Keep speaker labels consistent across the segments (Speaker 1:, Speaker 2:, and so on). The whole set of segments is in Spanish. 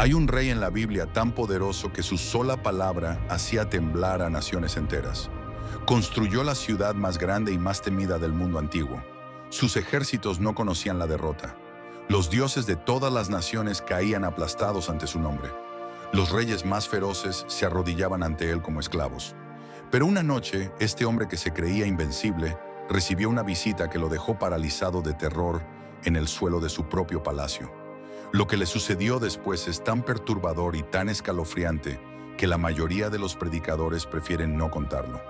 Speaker 1: Hay un rey en la Biblia tan poderoso que su sola palabra hacía temblar a naciones enteras. Construyó la ciudad más grande y más temida del mundo antiguo. Sus ejércitos no conocían la derrota. Los dioses de todas las naciones caían aplastados ante su nombre. Los reyes más feroces se arrodillaban ante él como esclavos. Pero una noche, este hombre que se creía invencible recibió una visita que lo dejó paralizado de terror en el suelo de su propio palacio. Lo que le sucedió después es tan perturbador y tan escalofriante que la mayoría de los predicadores prefieren no contarlo.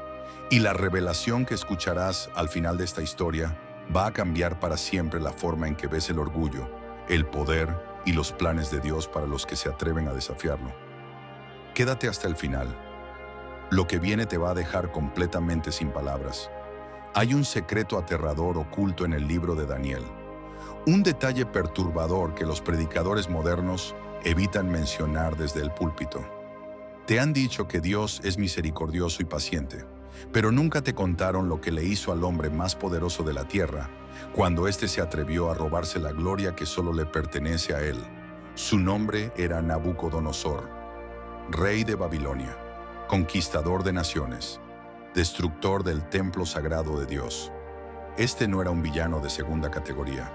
Speaker 1: Y la revelación que escucharás al final de esta historia va a cambiar para siempre la forma en que ves el orgullo, el poder y los planes de Dios para los que se atreven a desafiarlo. Quédate hasta el final. Lo que viene te va a dejar completamente sin palabras. Hay un secreto aterrador oculto en el libro de Daniel. Un detalle perturbador que los predicadores modernos evitan mencionar desde el púlpito. Te han dicho que Dios es misericordioso y paciente, pero nunca te contaron lo que le hizo al hombre más poderoso de la tierra cuando éste se atrevió a robarse la gloria que solo le pertenece a él. Su nombre era Nabucodonosor, rey de Babilonia, conquistador de naciones, destructor del templo sagrado de Dios. Este no era un villano de segunda categoría.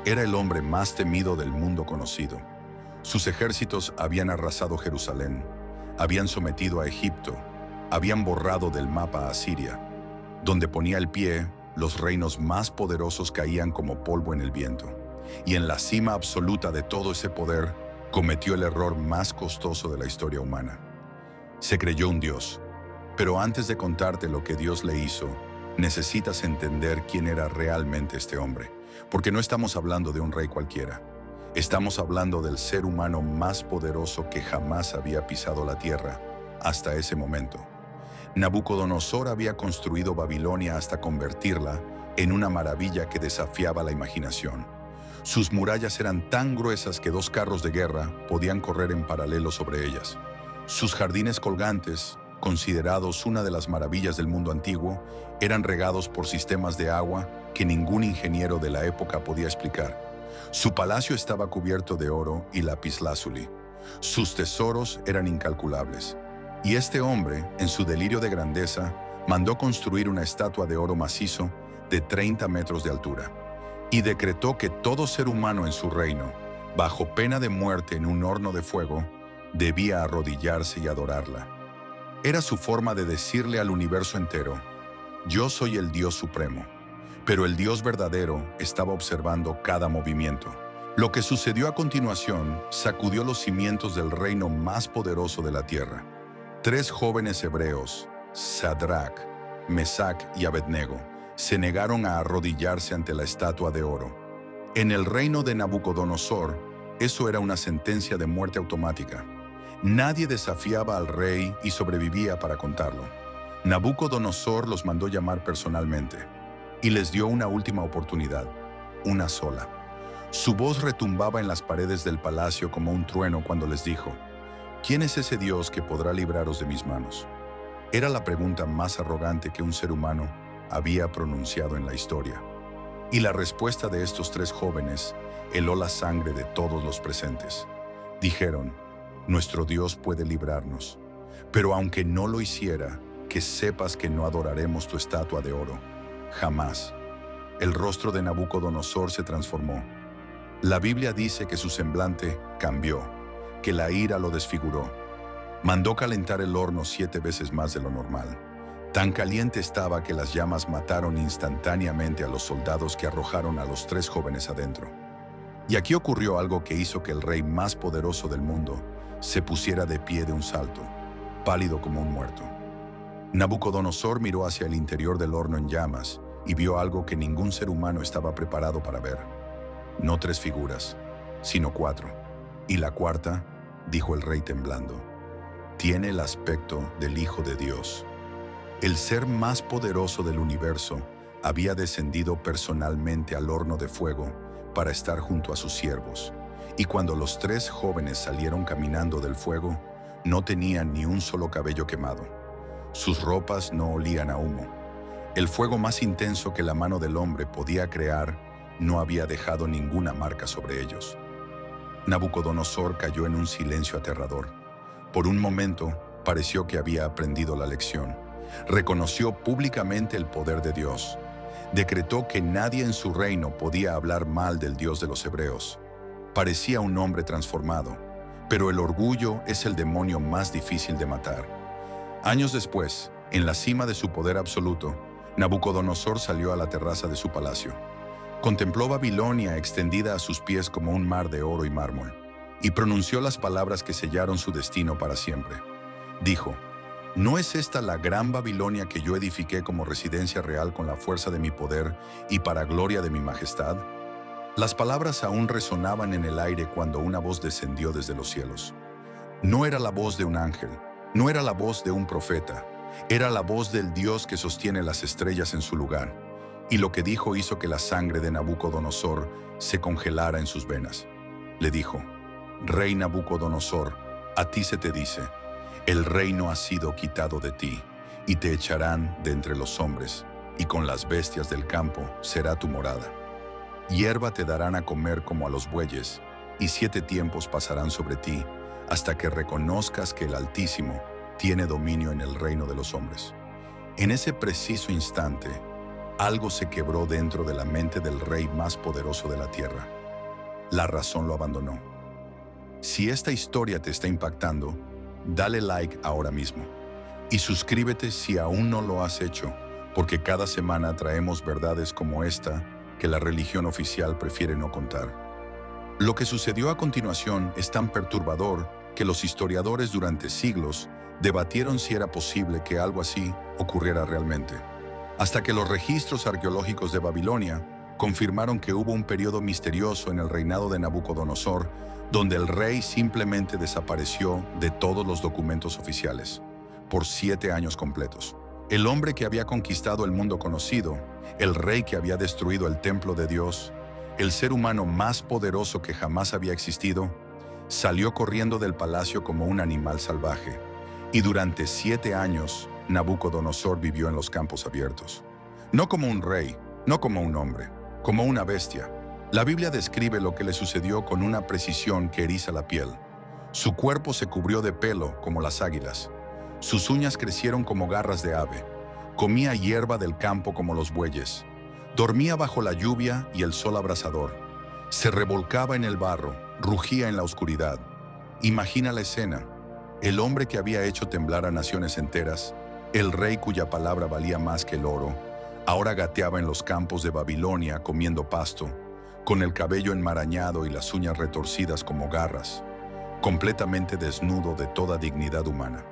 Speaker 1: Era el hombre más temido del mundo conocido. Sus ejércitos habían arrasado Jerusalén, habían sometido a Egipto, habían borrado del mapa a Siria. Donde ponía el pie, los reinos más poderosos caían como polvo en el viento. Y en la cima absoluta de todo ese poder, cometió el error más costoso de la historia humana. Se creyó un dios. Pero antes de contarte lo que Dios le hizo, necesitas entender quién era realmente este hombre. Porque no estamos hablando de un rey cualquiera. Estamos hablando del ser humano más poderoso que jamás había pisado la tierra hasta ese momento. Nabucodonosor había construido Babilonia hasta convertirla en una maravilla que desafiaba la imaginación. Sus murallas eran tan gruesas que 2 carros de guerra podían correr en paralelo sobre ellas. Sus jardines colgantes, considerados una de las maravillas del mundo antiguo, eran regados por sistemas de agua que ningún ingeniero de la época podía explicar. Su palacio estaba cubierto de oro y lapislázuli. Sus tesoros eran incalculables. Y este hombre, en su delirio de grandeza, mandó construir una estatua de oro macizo de 30 metros de altura y decretó que todo ser humano en su reino, bajo pena de muerte en un horno de fuego, debía arrodillarse y adorarla. Era su forma de decirle al universo entero: yo soy el Dios supremo. Pero el Dios verdadero estaba observando cada movimiento. Lo que sucedió a continuación sacudió los cimientos del reino más poderoso de la tierra. 3 jóvenes hebreos, Sadrach, Mesach y Abednego, se negaron a arrodillarse ante la estatua de oro. En el reino de Nabucodonosor, eso era una sentencia de muerte automática. Nadie desafiaba al rey y sobrevivía para contarlo. Nabucodonosor los mandó llamar personalmente y les dio una última oportunidad, una sola. Su voz retumbaba en las paredes del palacio como un trueno cuando les dijo: ¿quién es ese Dios que podrá libraros de mis manos? Era la pregunta más arrogante que un ser humano había pronunciado en la historia. Y la respuesta de estos 3 jóvenes heló la sangre de todos los presentes. Dijeron: nuestro Dios puede librarnos, pero aunque no lo hiciera, que sepas que no adoraremos tu estatua de oro. Jamás. El rostro de Nabucodonosor se transformó. La Biblia dice que su semblante cambió, que la ira lo desfiguró. Mandó calentar el horno 7 veces más de lo normal. Tan caliente estaba que las llamas mataron instantáneamente a los soldados que arrojaron a los 3 jóvenes adentro. Y aquí ocurrió algo que hizo que el rey más poderoso del mundo se pusiera de pie de un salto, pálido como un muerto. Nabucodonosor miró hacia el interior del horno en llamas y vio algo que ningún ser humano estaba preparado para ver. No 3 figuras, sino 4. Y la cuarta, dijo el rey temblando, tiene el aspecto del Hijo de Dios. El ser más poderoso del universo había descendido personalmente al horno de fuego para estar junto a sus siervos. Y cuando los 3 jóvenes salieron caminando del fuego, no tenían ni un solo cabello quemado. Sus ropas no olían a humo. El fuego más intenso que la mano del hombre podía crear no había dejado ninguna marca sobre ellos. Nabucodonosor cayó en un silencio aterrador. Por un momento, pareció que había aprendido la lección. Reconoció públicamente el poder de Dios. Decretó que nadie en su reino podía hablar mal del Dios de los hebreos. Parecía un hombre transformado, pero el orgullo es el demonio más difícil de matar. Años después, en la cima de su poder absoluto, Nabucodonosor salió a la terraza de su palacio. Contempló Babilonia extendida a sus pies como un mar de oro y mármol, y pronunció las palabras que sellaron su destino para siempre. Dijo: ¿no es esta la gran Babilonia que yo edifiqué como residencia real con la fuerza de mi poder y para gloria de mi majestad? Las palabras aún resonaban en el aire cuando una voz descendió desde los cielos. No era la voz de un ángel, no era la voz de un profeta, era la voz del Dios que sostiene las estrellas en su lugar. Y lo que dijo hizo que la sangre de Nabucodonosor se congelara en sus venas. Le dijo: Rey Nabucodonosor, a ti se te dice, el reino ha sido quitado de ti, y te echarán de entre los hombres, y con las bestias del campo será tu morada. Hierba te darán a comer como a los bueyes, y 7 tiempos pasarán sobre ti, hasta que reconozcas que el Altísimo tiene dominio en el reino de los hombres. En ese preciso instante, algo se quebró dentro de la mente del rey más poderoso de la tierra. La razón lo abandonó. Si esta historia te está impactando, dale like ahora mismo. Y suscríbete si aún no lo has hecho, porque cada semana traemos verdades como esta que la religión oficial prefiere no contar. Lo que sucedió a continuación es tan perturbador que los historiadores durante siglos debatieron si era posible que algo así ocurriera realmente. Hasta que los registros arqueológicos de Babilonia confirmaron que hubo un periodo misterioso en el reinado de Nabucodonosor donde el rey simplemente desapareció de todos los documentos oficiales, por 7 años completos. El hombre que había conquistado el mundo conocido, el rey que había destruido el templo de Dios, el ser humano más poderoso que jamás había existido, salió corriendo del palacio como un animal salvaje, y durante 7 años Nabucodonosor vivió en los campos abiertos. No como un rey, no como un hombre, como una bestia. La Biblia describe lo que le sucedió con una precisión que eriza la piel. Su cuerpo se cubrió de pelo como las águilas. Sus uñas crecieron como garras de ave. Comía hierba del campo como los bueyes. Dormía bajo la lluvia y el sol abrasador. Se revolcaba en el barro, rugía en la oscuridad. Imagina la escena. El hombre que había hecho temblar a naciones enteras, el rey cuya palabra valía más que el oro, ahora gateaba en los campos de Babilonia comiendo pasto, con el cabello enmarañado y las uñas retorcidas como garras, completamente desnudo de toda dignidad humana.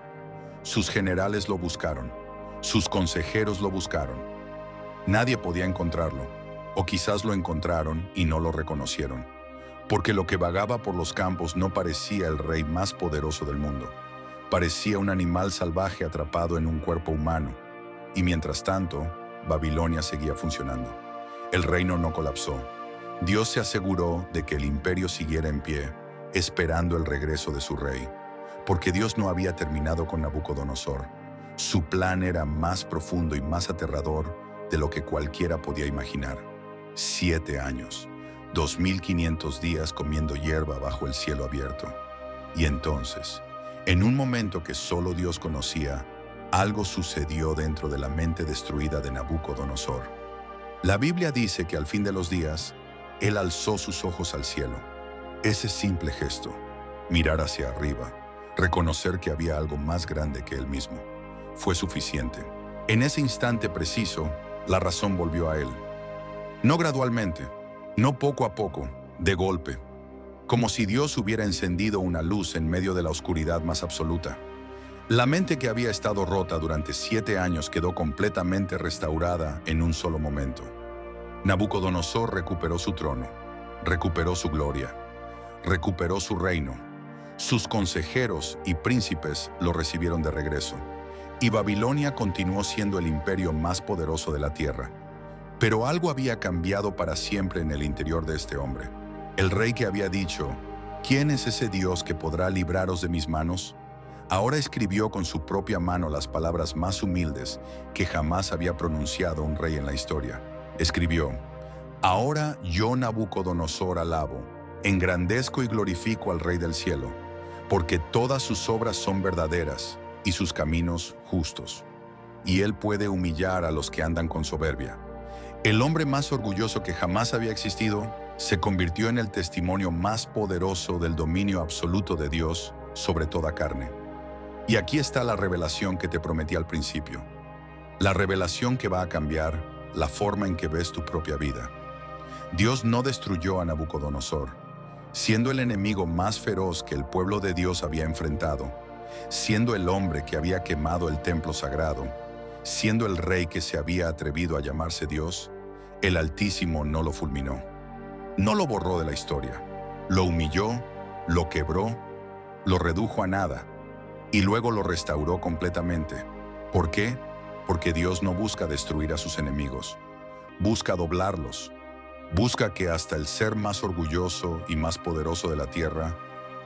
Speaker 1: Sus generales lo buscaron, sus consejeros lo buscaron. Nadie podía encontrarlo, o quizás lo encontraron y no lo reconocieron, porque lo que vagaba por los campos no parecía el rey más poderoso del mundo. Parecía un animal salvaje atrapado en un cuerpo humano, y mientras tanto, Babilonia seguía funcionando. El reino no colapsó. Dios se aseguró de que el imperio siguiera en pie, esperando el regreso de su rey, porque Dios no había terminado con Nabucodonosor. Su plan era más profundo y más aterrador de lo que cualquiera podía imaginar. 7 años, 2500 días comiendo hierba bajo el cielo abierto. Y entonces, en un momento que solo Dios conocía, algo sucedió dentro de la mente destruida de Nabucodonosor. La Biblia dice que al fin de los días, él alzó sus ojos al cielo. Ese simple gesto, mirar hacia arriba, reconocer que había algo más grande que él mismo, fue suficiente. En ese instante preciso, la razón volvió a él. No gradualmente, no poco a poco, de golpe, como si Dios hubiera encendido una luz en medio de la oscuridad más absoluta. La mente que había estado rota durante 7 años quedó completamente restaurada en un solo momento. Nabucodonosor recuperó su trono, recuperó su gloria, recuperó su reino. Sus consejeros y príncipes lo recibieron de regreso, y Babilonia continuó siendo el imperio más poderoso de la tierra. Pero algo había cambiado para siempre en el interior de este hombre. El rey que había dicho, ¿quién es ese Dios que podrá libraros de mis manos?, ahora escribió con su propia mano las palabras más humildes que jamás había pronunciado un rey en la historia. Escribió: Ahora yo, Nabucodonosor, alabo, Engrandezco y glorifico al Rey del cielo, porque todas sus obras son verdaderas y sus caminos justos. Y él puede humillar a los que andan con soberbia. El hombre más orgulloso que jamás había existido se convirtió en el testimonio más poderoso del dominio absoluto de Dios sobre toda carne. Y aquí está la revelación que te prometí al principio. La revelación que va a cambiar la forma en que ves tu propia vida. Dios no destruyó a Nabucodonosor, siendo el enemigo más feroz que el pueblo de Dios había enfrentado, siendo el hombre que había quemado el templo sagrado, siendo el rey que se había atrevido a llamarse Dios. El Altísimo no lo fulminó. No lo borró de la historia. Lo humilló, lo quebró, lo redujo a nada y luego lo restauró completamente. ¿Por qué? Porque Dios no busca destruir a sus enemigos. Busca doblarlos. Busca que hasta el ser más orgulloso y más poderoso de la tierra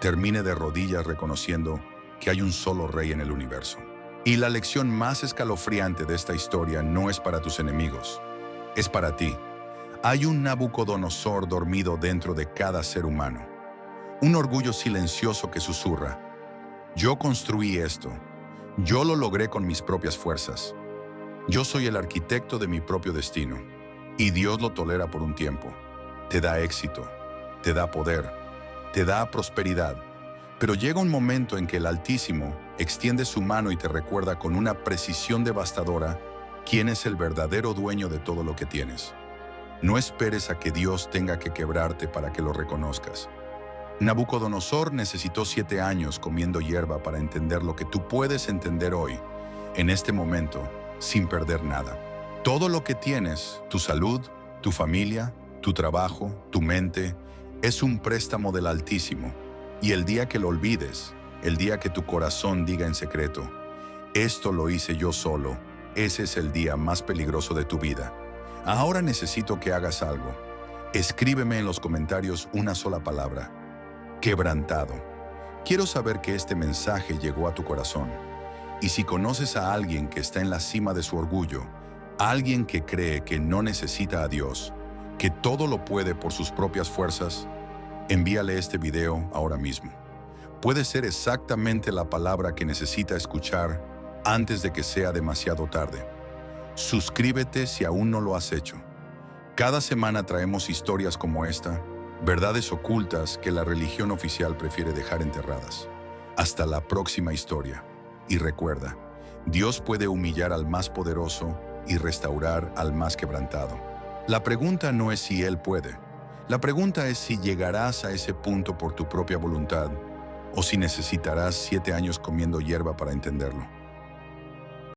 Speaker 1: termine de rodillas reconociendo que hay un solo rey en el universo. Y la lección más escalofriante de esta historia no es para tus enemigos. Es para ti. Hay un Nabucodonosor dormido dentro de cada ser humano. Un orgullo silencioso que susurra: yo construí esto. Yo lo logré con mis propias fuerzas. Yo soy el arquitecto de mi propio destino. Y Dios lo tolera por un tiempo. Te da éxito, te da poder, te da prosperidad. Pero llega un momento en que el Altísimo extiende su mano y te recuerda con una precisión devastadora quién es el verdadero dueño de todo lo que tienes. No esperes a que Dios tenga que quebrarte para que lo reconozcas. Nabucodonosor necesitó 7 años comiendo hierba para entender lo que tú puedes entender hoy, en este momento, sin perder nada. Todo lo que tienes, tu salud, tu familia, tu trabajo, tu mente, es un préstamo del Altísimo. Y el día que lo olvides, el día que tu corazón diga en secreto: esto lo hice yo solo, ese es el día más peligroso de tu vida. Ahora necesito que hagas algo. Escríbeme en los comentarios una sola palabra: quebrantado. Quiero saber que este mensaje llegó a tu corazón. Y si conoces a alguien que está en la cima de su orgullo, alguien que cree que no necesita a Dios, que todo lo puede por sus propias fuerzas, envíale este video ahora mismo. Puede ser exactamente la palabra que necesita escuchar antes de que sea demasiado tarde. Suscríbete si aún no lo has hecho. Cada semana traemos historias como esta, verdades ocultas que la religión oficial prefiere dejar enterradas. Hasta la próxima historia. Y recuerda, Dios puede humillar al más poderoso y restaurar al más quebrantado. La pregunta no es si Él puede. La pregunta es si llegarás a ese punto por tu propia voluntad o si necesitarás 7 años comiendo hierba para entenderlo.